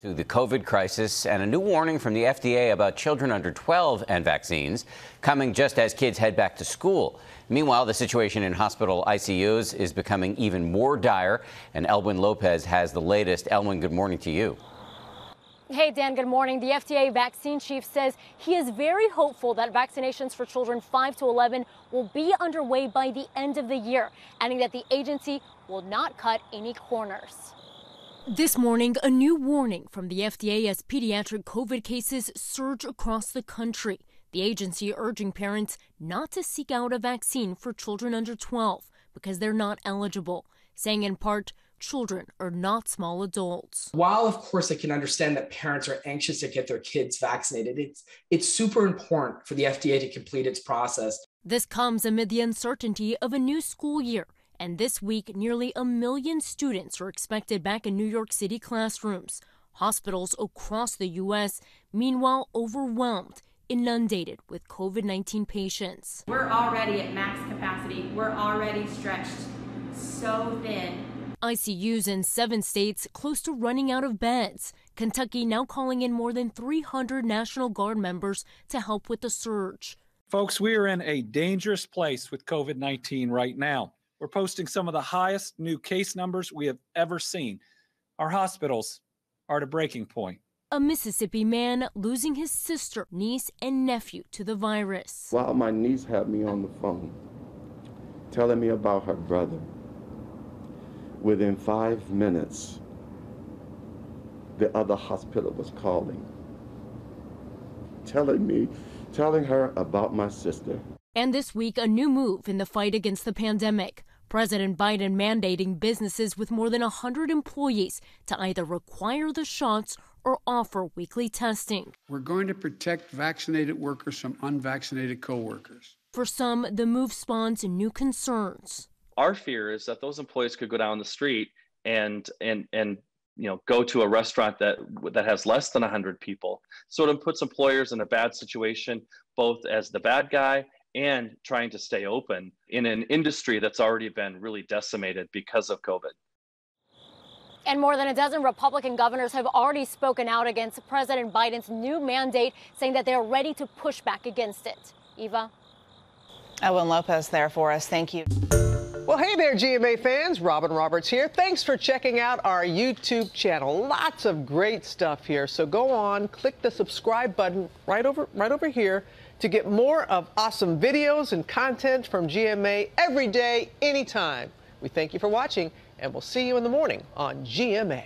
To the COVID crisis and a new warning from the FDA about children under 12 and vaccines coming just as kids head back to school. Meanwhile, the situation in hospital ICUs is becoming even more dire, and Elwin Lopez has the latest. Elwin, good morning to you. Hey, Dan, good morning. The FDA vaccine chief says he is very hopeful that vaccinations for children 5 to 11 will be underway by the end of the year, adding that the agency will not cut any corners. This morning, a new warning from the FDA as pediatric COVID cases surge across the country. The agency urging parents not to seek out a vaccine for children under 12 because they're not eligible, saying in part, children are not small adults. While, of course, I can understand that parents are anxious to get their kids vaccinated, it's super important for the FDA to complete its process. This comes amid the uncertainty of a new school year. And this week, nearly 1 million students are expected back in New York City classrooms. Hospitals across the U.S., meanwhile, overwhelmed, inundated with COVID-19 patients. We're already at max capacity. We're already stretched so thin. ICUs in 7 states close to running out of beds. Kentucky now calling in more than 300 National Guard members to help with the surge. Folks, we are in a dangerous place with COVID-19 right now. We're posting some of the highest new case numbers we have ever seen. Our hospitals are at a breaking point. A Mississippi man losing his sister, niece, and nephew to the virus. While my niece had me on the phone, telling me about her brother, within 5 minutes, the other hospital was calling, telling her about my sister. And this week, a new move in the fight against the pandemic. President Biden mandating businesses with more than 100 employees to either require the shots or offer weekly testing. We're going to protect vaccinated workers from unvaccinated coworkers. For some, the move spawns new concerns. Our fear is that those employees could go down the street and go to a restaurant that has less than 100 people. So it puts employers in a bad situation, both as the bad guy and trying to stay open in an industry that's already been really decimated because of COVID. And more than a dozen Republican governors have already spoken out against President Biden's new mandate, saying that they're ready to push back against it. Eva? Elwin Lopez there for us. Thank you. Well, hey there, GMA fans. Robin Roberts here. Thanks for checking out our YouTube channel. Lots of great stuff here. So go on, click the subscribe button right over here to get more of awesome videos and content from GMA every day, anytime. We thank you for watching, and we'll see you in the morning on GMA.